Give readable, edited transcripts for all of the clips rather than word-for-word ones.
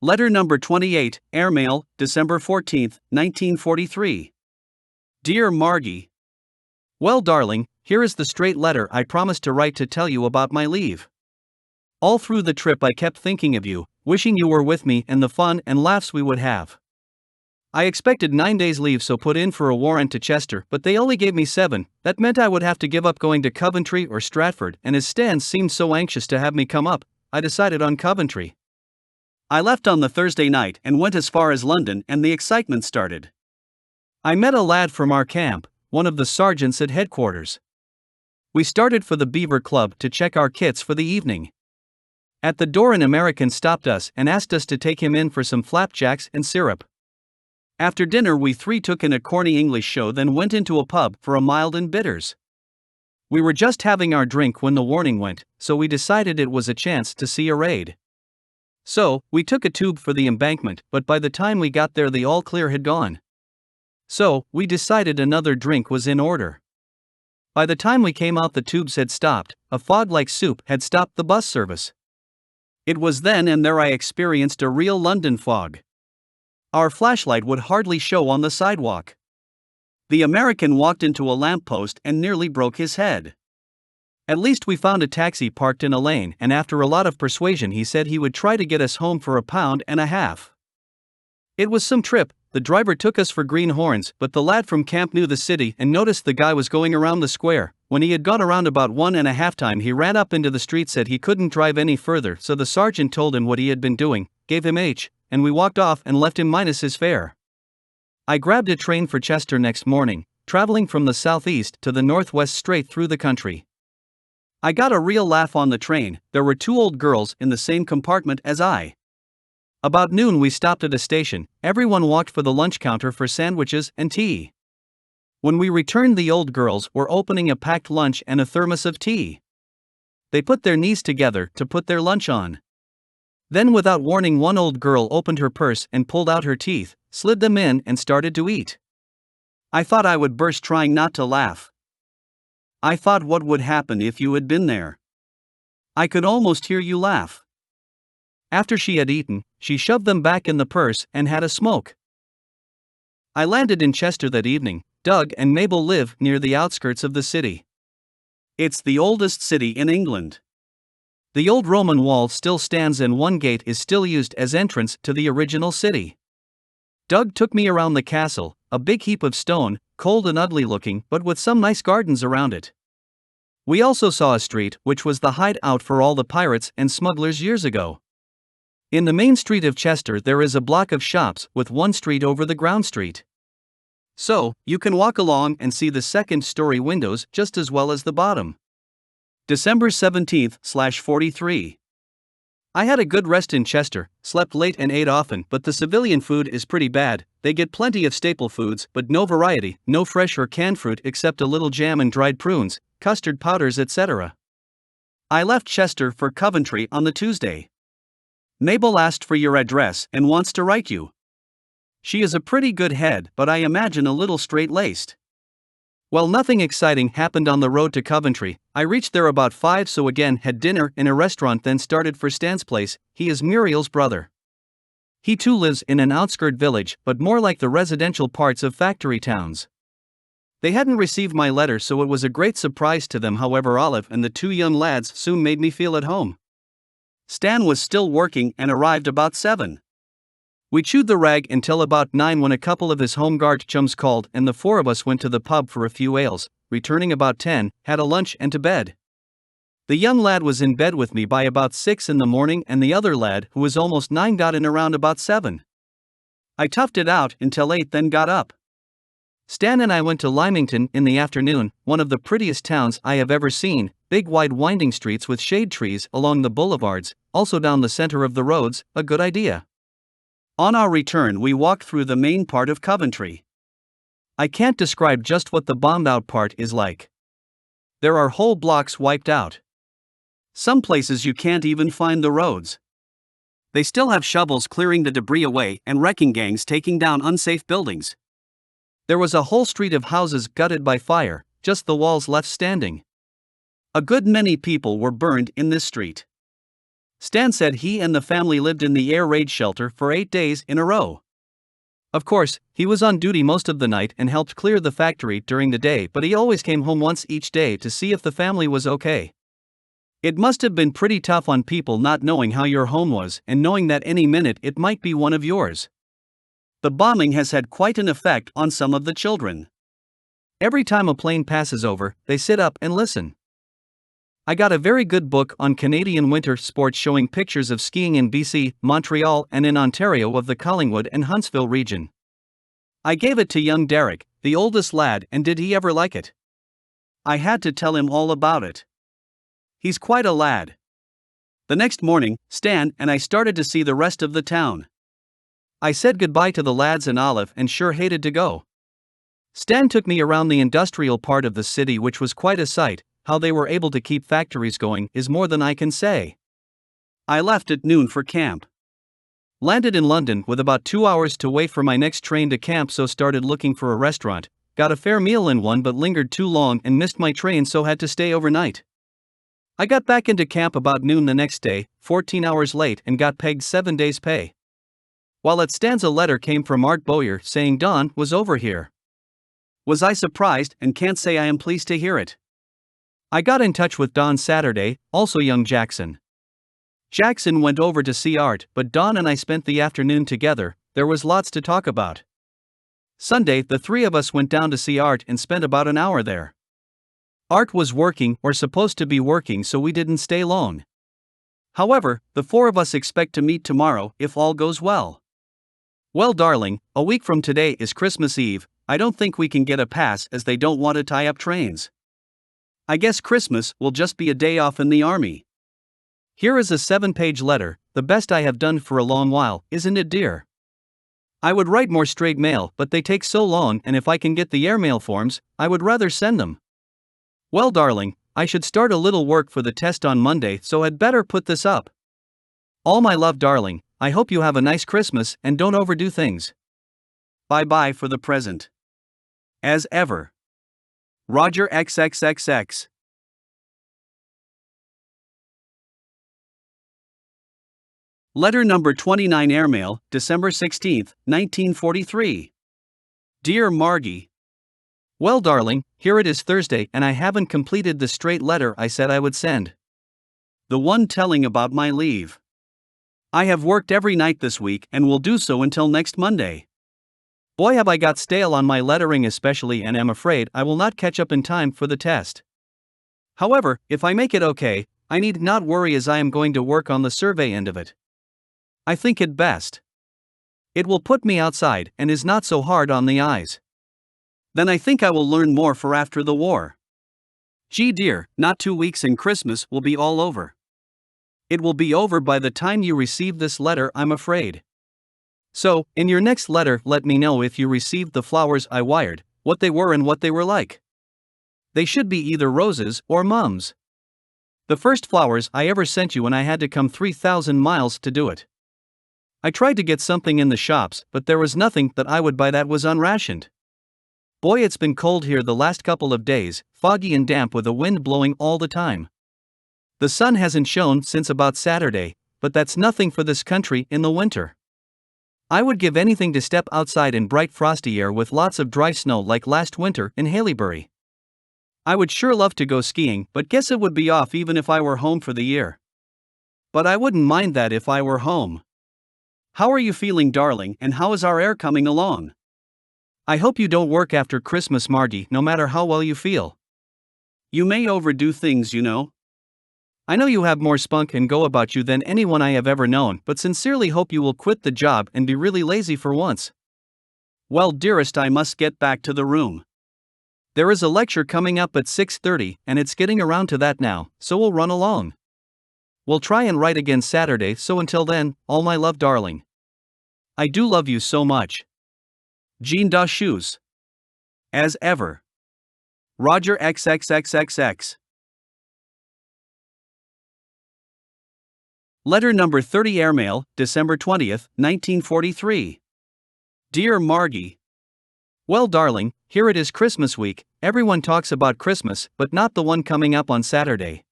Letter number 28, Airmail, December 14, 1943. Dear Margie. Well, darling, here is the straight letter I promised to write to tell you about my leave. All through the trip I kept thinking of you, wishing you were with me and the fun and laughs we would have. I expected 9 days leave, so put in for a warrant to Chester, but they only gave me 7. That meant I would have to give up going to Coventry or Stratford, and as Stan seemed so anxious to have me come up, I decided on Coventry. I left on the Thursday night and went as far as London, and the excitement started. I met a lad from our camp, one of the sergeants at headquarters. We started for the Beaver Club to check our kits for the evening. At the door an American stopped us and asked us to take him in for some flapjacks and syrup. After dinner we 3 took in a corny English show, then went into a pub for a mild and bitters. We were just having our drink when the warning went, so we decided it was a chance to see a raid. So, we took a tube for the embankment, but by the time we got there the all clear had gone. So, we decided another drink was in order. By the time we came out the tubes had stopped, a fog like soup had stopped the bus service. It was then and there I experienced a real London fog. Our flashlight would hardly show on the sidewalk. The American walked into a lamppost and nearly broke his head. At least we found a taxi parked in a lane, and after a lot of persuasion he said he would try to get us home for £1.50. It was some trip. The driver took us for Greenhorns, but the lad from camp knew the city and noticed the guy was going around the square. When he had gone around about 1.5 times he ran up into the street, said he couldn't drive any further, so the sergeant told him what he had been doing, gave him H, and we walked off and left him minus his fare. I grabbed a train for Chester next morning, traveling from the southeast to the northwest straight through the country. I got a real laugh on the train. There were 2 old girls in the same compartment as I. About noon we stopped at a station. Everyone walked for the lunch counter for sandwiches and tea. When we returned the old girls were opening a packed lunch and a thermos of tea. They put their knees together to put their lunch on. Then without warning one old girl opened her purse and pulled out her teeth, slid them in and started to eat. I thought I would burst trying not to laugh. I thought what would happen if you had been there. I could almost hear you laugh. After she had eaten, she shoved them back in the purse and had a smoke. I landed in Chester that evening. Doug and Mabel live near the outskirts of the city. It's the oldest city in England. The old Roman wall still stands and one gate is still used as entrance to the original city. Doug took me around the castle, a big heap of stone, cold and ugly looking, but with some nice gardens around it. We also saw a street which was the hideout for all the pirates and smugglers years ago. In the main street of Chester there is a block of shops with one street over the ground street. So, you can walk along and see the second-story windows just as well as the bottom. December 17/43. I had a good rest in Chester, slept late and ate often, but the civilian food is pretty bad. They get plenty of staple foods, but no variety, no fresh or canned fruit except a little jam and dried prunes, custard powders, etc. I left Chester for Coventry on the Tuesday. Mabel asked for your address and wants to write you. She is a pretty good head, but I imagine a little straight-laced. Well, nothing exciting happened on the road to Coventry. I reached there about 5, so again had dinner in a restaurant, then started for Stan's place. He is Muriel's brother. He too lives in an outskirt village, but more like the residential parts of factory towns. They hadn't received my letter, so it was a great surprise to them. However, Olive and the 2 young lads soon made me feel at home. Stan was still working and arrived about 7. We chewed the rag until about 9 when a couple of his Home Guard chums called and the 4 of us went to the pub for a few ales, returning about 10, had a lunch and to bed. The young lad was in bed with me by about 6 in the morning and the other lad, who was almost 9, got in around about 7. I toughed it out until 8, then got up. Stan and I went to Lymington in the afternoon, one of the prettiest towns I have ever seen, big wide winding streets with shade trees along the boulevards, also down the center of the roads, a good idea. On our return we walked through the main part of Coventry. I can't describe just what the bombed out part is like. There are whole blocks wiped out. Some places you can't even find the roads. They still have shovels clearing the debris away and wrecking gangs taking down unsafe buildings. There was a whole street of houses gutted by fire, just the walls left standing. A good many people were burned in this street. Stan said he and the family lived in the air raid shelter for 8 days in a row. Of course, he was on duty most of the night and helped clear the factory during the day, but he always came home once each day to see if the family was okay. It must have been pretty tough on people not knowing how your home was and knowing that any minute it might be one of yours. The bombing has had quite an effect on some of the children. Every time a plane passes over, they sit up and listen. I got a very good book on Canadian winter sports showing pictures of skiing in BC, Montreal, and in Ontario of the Collingwood and Huntsville region. I gave it to young Derek, the oldest lad, and did he ever like it? I had to tell him all about it. He's quite a lad. The next morning, Stan and I started to see the rest of the town. I said goodbye to the lads and Olive and sure hated to go. Stan took me around the industrial part of the city, which was quite a sight. How they were able to keep factories going is more than I can say. I left at noon for camp. Landed in London with about 2 hours to wait for my next train to camp, so started looking for a restaurant, got a fair meal in one but lingered too long and missed my train, so had to stay overnight. I got back into camp about noon the next day, 14 hours late, and got pegged 7 days' pay. While at Stan's, a letter came from Art Bowyer saying Don was over here. Was I surprised, and can't say I am pleased to hear it. I got in touch with Don Saturday, also young Jackson. Jackson went over to see Art, but Don and I spent the afternoon together. There was lots to talk about. Sunday, the three of us went down to see Art and spent about an hour there. Art was working, or supposed to be working, so we didn't stay long. However, the four of us expect to meet tomorrow if all goes well. Well, darling, a week from today is Christmas Eve. I don't think we can get a pass as they don't want to tie up trains. I guess Christmas will just be a day off in the army. Here is a 7-page letter, the best I have done for a long while, isn't it, dear? I would write more straight mail, but they take so long, and if I can get the airmail forms, I would rather send them. Well, darling, I should start a little work for the test on Monday, so I'd better put this up. All my love, darling. I hope you have a nice Christmas and don't overdo things. Bye-bye for the present. As ever. Roger XXXX. Letter number 29, airmail, December 16, 1943. Dear Margie. Well, darling, here it is Thursday and I haven't completed the straight letter I said I would send. The one telling about my leave. I have worked every night this week and will do so until next Monday. Boy, have I got stale on my lettering especially, and am afraid I will not catch up in time for the test. However, if I make it okay, I need not worry as I am going to work on the survey end of it. I think it best. It will put me outside and is not so hard on the eyes. Then I think I will learn more for after the war. Gee dear, not 2 weeks and Christmas will be all over. It will be over by the time you receive this letter, I'm afraid. So, in your next letter, let me know if you received the flowers I wired, what they were and what they were like. They should be either roses or mums. The first flowers I ever sent you, and I had to come 3,000 miles to do it. I tried to get something in the shops, but there was nothing that I would buy that was unrationed. Boy, it's been cold here the last couple of days, foggy and damp with the wind blowing all the time. The sun hasn't shone since about Saturday, but that's nothing for this country in the winter. I would give anything to step outside in bright frosty air with lots of dry snow like last winter in Haileybury. I would sure love to go skiing, but guess it would be off even if I were home for the year. But I wouldn't mind that if I were home. How are you feeling, darling, and how is our air coming along? I hope you don't work after Christmas, Margie, no matter how well you feel. You may overdo things, you know. I know you have more spunk and go about you than anyone I have ever known, but sincerely hope you will quit the job and be really lazy for once. Well, dearest, I must get back to the room. There is a lecture coming up at 6:30, and it's getting around to that now, so we'll run along. We'll try and write again Saturday, so until then, all my love, darling. I do love you so much. Jean da Shoes. As ever. Roger XXXXX. Letter number 30, airmail, December 20th, 1943. Dear Margie. Well, darling, here it is Christmas week. Everyone talks about Christmas, but not the one coming up on Saturday.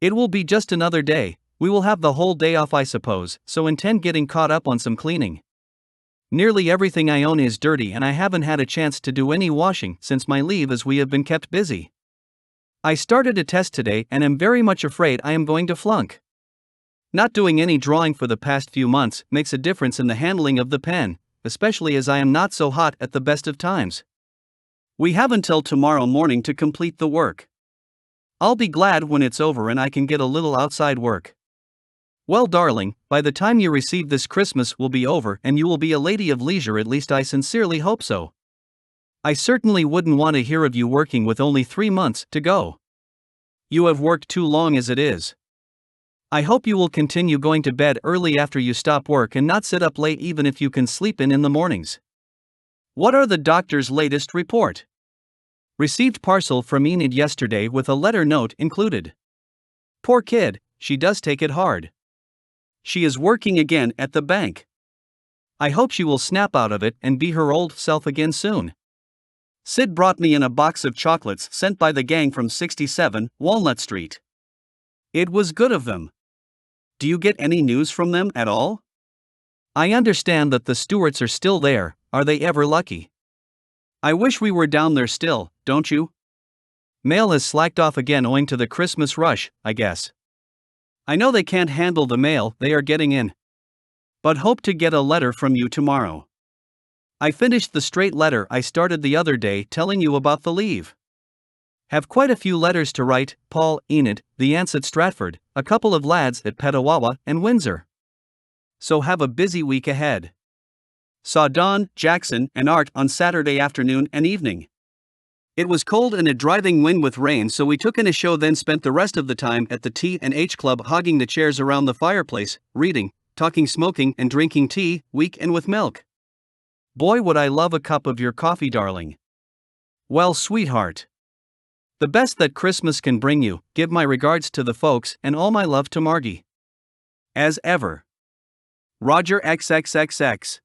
It will be just another day, We will have the whole day off, I suppose, so intend getting caught up on some cleaning. Nearly everything I own is dirty and I haven't had a chance to do any washing since my leave as we have been kept busy. I started a test today and am very much afraid I am going to flunk. Not doing any drawing for the past few months makes a difference in the handling of the pen, especially as I am not so hot at the best of times. We have until tomorrow morning to complete the work. I'll be glad when it's over and I can get a little outside work. Well, darling, by the time you receive this, Christmas will be over and you will be a lady of leisure, at least I sincerely hope so. I certainly wouldn't want to hear of you working with only 3 months to go. You have worked too long as it is. I hope you will continue going to bed early after you stop work and not sit up late even if you can sleep in the mornings. What are the doctor's latest report? Received parcel from Enid yesterday with a letter note included. Poor kid, she does take it hard. She is working again at the bank. I hope she will snap out of it and be her old self again soon. Sid brought me in a box of chocolates sent by the gang from 67 Walnut Street. It was good of them. Do you get any news from them at all? I understand that the Stewarts are still there. Are they ever lucky? I wish we were down there still, don't you? Mail has slacked off again owing to the Christmas rush, I guess. I know they can't handle the mail they are getting in. But hope to get a letter from you tomorrow. I finished the straight letter I started the other day telling you about the leave. Have quite a few letters to write, Paul, Enid, the aunts at Stratford, a couple of lads at Petawawa and Windsor. So have a busy week ahead. Saw Don, Jackson, and Art on Saturday afternoon and evening. It was cold and a driving wind with rain, so we took in a show, then spent the rest of the time at the T&H Club hogging the chairs around the fireplace, reading, talking, smoking and drinking tea, weak and with milk. Boy, would I love a cup of your coffee, darling. Well, sweetheart. The best that Christmas can bring you. Give my regards to the folks and all my love to Margie. As ever. Roger XXXX.